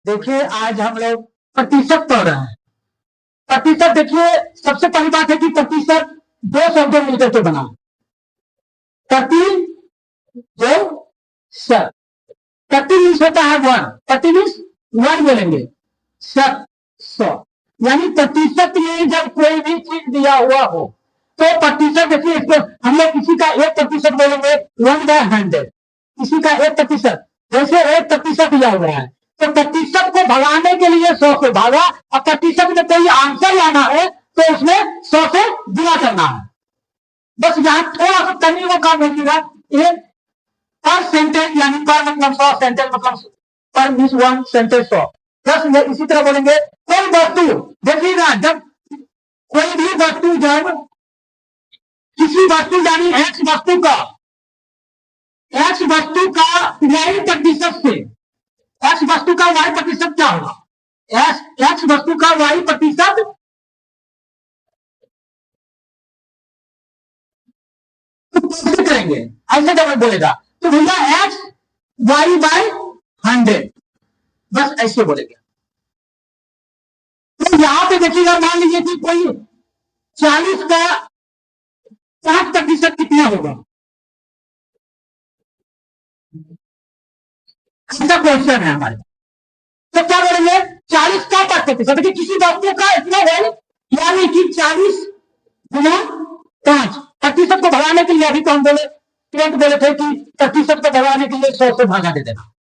देखिए आज हम लोग प्रतिशत पढ़ रहे हैं। प्रतिशत देखिए, सबसे पहली बात है कि प्रतिशत दो शब्दों मिलकर के बना। प्रति जो शत, प्रति मीन्स होता है वन, प्रति मीन्स वन बोलेंगे, शत सौ, यानी प्रतिशत में जब कोई भी चीज दिया हुआ हो तो प्रतिशत, देखिए इसको हम लोग किसी का 1% बोलेंगे 1/100, किसी का 1%, जैसे 1% दिया हुआ है तो प्रतिशत को भगाने के लिए 100 से भागा, और प्रतिशत में कोई आंसर लाना है तो उसमें 100 से गुणा करना है। बस यहाँ थोड़ा सा करने का काम रखिएगा। एक पर सेंटेंस यानी पर मतलब 100, सेंटेंस मतलब पर मीन्स वन, सेंटेंस 100। बस इसी तरह बोलेंगे कोई वस्तु, देखिएगा जब कोई भी वस्तु, जब किसी वस्तु यानी एक्स वस्तु का वाई प्रतिशत से, एक्स वस्तु का वाई प्रतिशत क्या होगा, एक्स वस्तु का वाई प्रतिशत करेंगे ऐसे जब बोलेगा तो भैया एक्स वाई बाय 100, बस ऐसे बोलेंगे। तो यहां पे देखिएगा, मान लीजिए कि कोई 40 का 5% कितना होगा, ऐसा क्वेश्चन है हमारे। तो क्या बोलेंगे 40 का 5%, देखिए किसी वस्तु का इतना है, यानी कि 40 गुना 5, प्रतिशत को भगाने के लिए अभी तो हम तुरंत बोले थे कि प्रतिशत को भगाने के लिए 100 से भागा दे देना।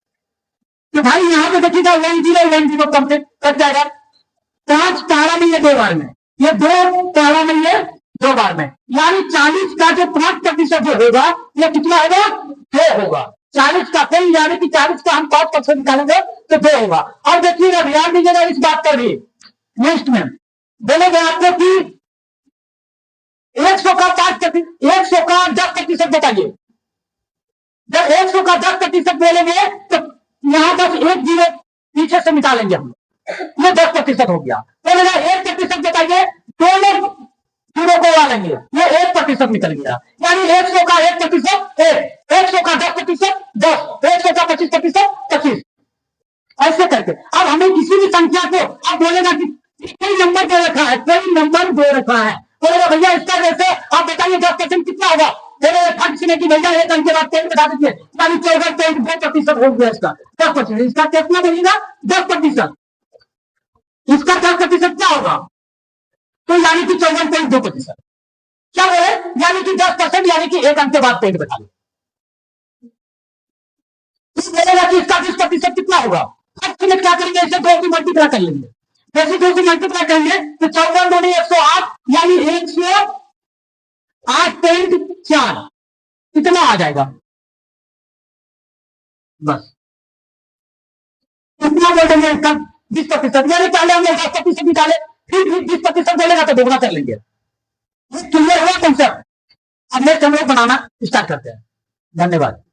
तो भाई यहाँ पे देखिएगा 1010 कंप्लीट कट जाएगा, 5 तारा में ये 2 बार में, ये 2 तारा में ये 2 बार में, यानी 40 का जो 5% जो होगा ये कितना होगा, 2 होगा। 40 का कोई, यानी कि 40 का हम 5% निकालेंगे तो 2 होगा। और देखिएगा ध्यान दीजिएगा इस बात पर भी, नेक्स्ट में बोलेंगे आपको कि 100 का 5%, 100 का 10% बताइए। जब 100 का 10% बोलेंगे तो यहां बस एक जीरो पीछे से निकालेंगे हम, ये 10% हो गया। बोलेगा 1% बताइए, दोनों जीरो को डालेंगे, ये 1% निकल गया, यानी 100 का 1%, 100 का 10%, 10, 100 का 25%, 25, ऐसे करके। अब हमें किसी भी संख्या को, अब बोलेगा कि कोई नंबर दे रखा है, कोई नंबर दे रखा है, बोलेगा भैया इसका जैसे आप बताइए 10% कितना होगा, बोले फट से कि भैया एक अंक के बाद 10 बता दीजिए, यानी 14.2% हो गया इसका 10%, इसका कितना बनेगा 10%, इसका 10% क्या होगा, तो यानी कि 14.2%, क्या बोले, यानी कि 10%, यानी कि एक अंक के बाद 10 बता दो। बोलेगा कि इसका 20% कितना होगा, फट से क्या करेंगे, इसे 2 से मल्टीप्लाई कर लेंगे, जैसे 2 से मल्टीप्लाई करेंगे तो 14 2 108, यानी 108.4 कितना आ जाएगा, बस कितना बोलेंगे इसका 20%, यानी पहले हमने 10% निकाले, फिर 20% बोलेगा तो दोगुना कर लेंगे। क्लियर हुआ कॉन्सेप्ट। अब नेक्स्ट हम लोग बनाना स्टार्ट करते हैं। धन्यवाद।